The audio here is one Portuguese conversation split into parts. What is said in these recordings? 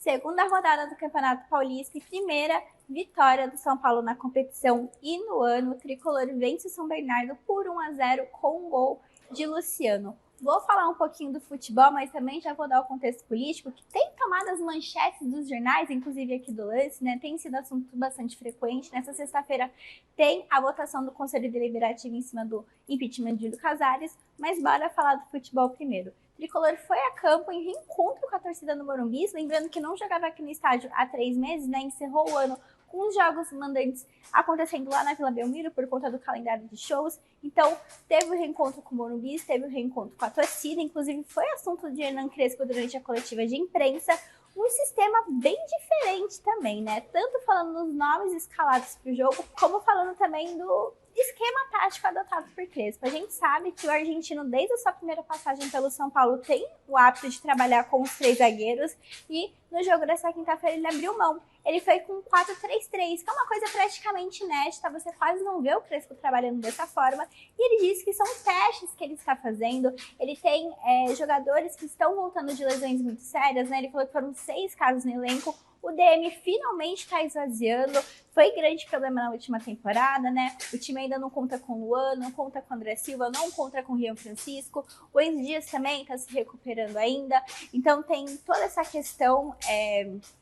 Segunda rodada do Campeonato Paulista e primeira vitória do São Paulo na competição. E no ano, o tricolor vence o São Bernardo por 1-0 com um gol de Luciano. Vou falar um pouquinho do futebol, mas também já vou dar o contexto político, que tem tomado as manchetes dos jornais, inclusive aqui do Lance, né? Tem sido assunto bastante frequente. Nessa sexta-feira tem a votação do Conselho Deliberativo em cima do impeachment de Júlio Casares, mas bora falar do futebol primeiro. O tricolor foi a campo em reencontro com a torcida no Morumbi, lembrando que não jogava aqui no estádio há 3 meses, né? Encerrou o ano com os jogos mandantes acontecendo lá na Vila Belmiro por conta do calendário de shows. Então, teve o reencontro com o Morumbi, teve o reencontro com a torcida, inclusive foi assunto de Hernan Crespo durante a coletiva de imprensa. Um sistema bem diferente também, né? Tanto falando nos nomes escalados para o jogo, como falando também do esquema tático adotado por Crespo. A gente sabe que o argentino, desde a sua primeira passagem pelo São Paulo, tem o hábito de trabalhar com os 3 zagueiros e no jogo dessa quinta-feira ele abriu mão. Ele foi com 4-3-3, que é uma coisa praticamente inédita, você quase não vê o Crespo trabalhando dessa forma. E ele disse que são testes que ele está fazendo. Ele tem jogadores que estão voltando de lesões muito sérias, né? Ele falou que foram 6 casos no elenco. O DM finalmente está esvaziando. Foi grande problema na última temporada, né? O time ainda não conta com o Luan, não conta com o André Silva, não conta com o Rian Francisco. O Enzo Dias também está se recuperando ainda. Então tem toda essa questão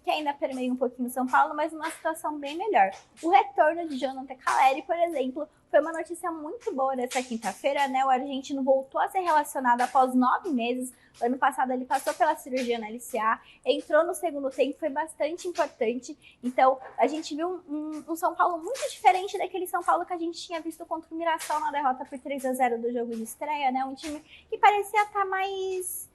que ainda permeia um pouquinho o São Paulo, mas numa situação bem melhor. O retorno de Jonathan Calleri, por exemplo, foi uma notícia muito boa dessa quinta-feira, né? O argentino voltou a ser relacionado após 9 meses. Ano passado ele passou pela cirurgia na LCA, entrou no segundo tempo, foi bastante importante. Então, a gente viu um São Paulo muito diferente daquele São Paulo que a gente tinha visto contra o Mirassol na derrota por 3-0 do jogo de estreia, né? Um time que parecia estar mais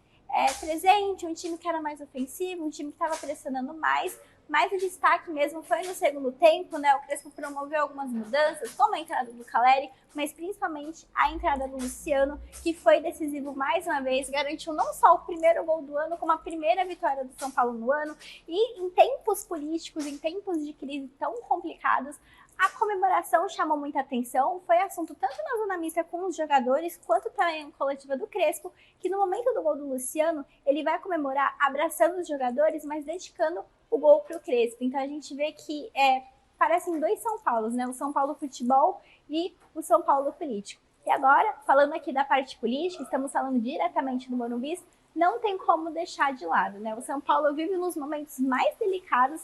presente, um time que era mais ofensivo, um time que estava pressionando mais. Mas o destaque mesmo foi no segundo tempo, né? O Crespo promoveu algumas mudanças, como a entrada do Calleri, mas principalmente a entrada do Luciano, que foi decisivo mais uma vez, garantiu não só o primeiro gol do ano, como a primeira vitória do São Paulo no ano. E em tempos políticos, em tempos de crise tão complicados, a comemoração chamou muita atenção, foi assunto tanto na zona mista com os jogadores, quanto também na coletiva do Crespo, que no momento do gol do Luciano, ele vai comemorar abraçando os jogadores, mas dedicando o gol para o Crespo. Então a gente vê que parecem 2 São Paulos, né? O São Paulo futebol e o São Paulo político. E agora, falando aqui da parte política, estamos falando diretamente do Morumbi, não tem como deixar de lado, né? O São Paulo vive nos momentos mais delicados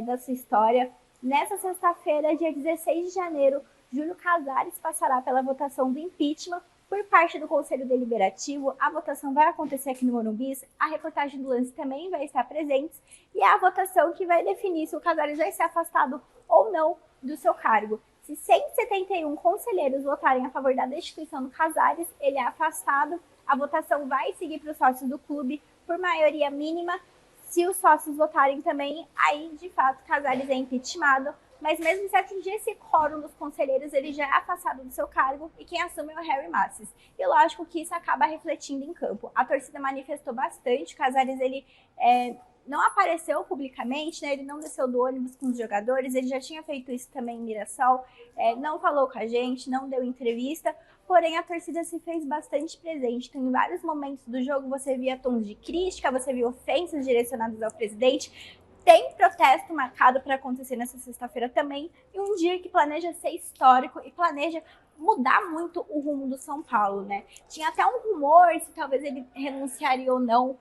da sua história. Nessa sexta-feira, dia 16 de janeiro, Júlio Casares passará pela votação do impeachment por parte do Conselho Deliberativo. A votação vai acontecer aqui no Morumbi, a reportagem do Lance também vai estar presente, e é a votação que vai definir se o Casares vai ser afastado ou não do seu cargo. Se 171 conselheiros votarem a favor da destituição do Casares, ele é afastado. A votação vai seguir para os sócios do clube por maioria mínima. Se os sócios votarem também, aí de fato Casares é impeachmentado. Mas mesmo se atingir esse quórum dos conselheiros, ele já é afastado do seu cargo e quem assume é o Harry Masses. E lógico que isso acaba refletindo em campo. A torcida manifestou bastante, o Casares ele não apareceu publicamente, né? Ele não desceu do ônibus com os jogadores, ele já tinha feito isso também em Mirassol, não falou com a gente, não deu entrevista, porém a torcida se fez bastante presente. Então, em vários momentos do jogo você via tons de crítica, você via ofensas direcionadas ao presidente. Tem protesto marcado para acontecer nessa sexta-feira também, e um dia que planeja ser histórico e planeja mudar muito o rumo do São Paulo, né? Tinha até um rumor se talvez ele renunciaria ou não.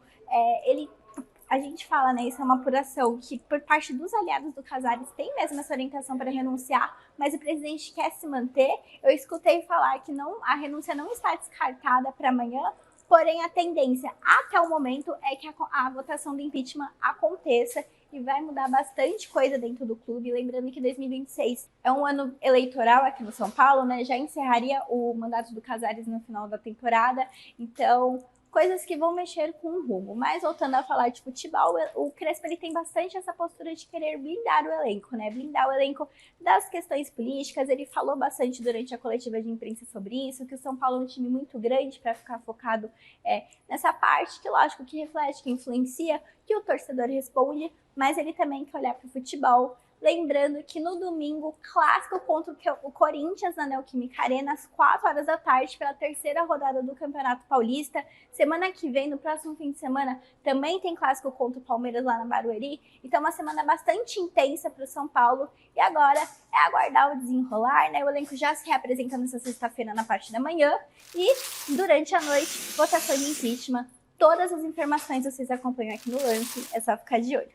A gente fala, né, isso é uma apuração, que por parte dos aliados do Casares tem mesmo essa orientação para renunciar, mas o presidente quer se manter. Eu escutei falar que a renúncia não está descartada para amanhã, porém a tendência até o momento é que a votação do impeachment aconteça e vai mudar bastante coisa dentro do clube. Lembrando que 2026 é um ano eleitoral aqui no São Paulo, né? Já encerraria o mandato do Casares no final da temporada, então coisas que vão mexer com o rumo. Mas voltando a falar de futebol, o Crespo ele tem bastante essa postura de querer blindar o elenco, né? Blindar o elenco das questões políticas. Ele falou bastante durante a coletiva de imprensa sobre isso, que o São Paulo é um time muito grande para ficar focado nessa parte, que lógico que reflete, que influencia, que o torcedor responde, mas ele também quer olhar para o futebol. Lembrando que no domingo, clássico contra o Corinthians na Neoquímica Arena, às 4 horas da tarde, pela terceira rodada do Campeonato Paulista. Semana que vem, no próximo fim de semana, também tem clássico contra o Palmeiras lá na Barueri. Então, uma semana bastante intensa para o São Paulo. E agora é aguardar o desenrolar, né? O elenco já se reapresenta nessa sexta-feira na parte da manhã. E durante a noite, votação de impeachment. Todas as informações vocês acompanham aqui no Lance. É só ficar de olho.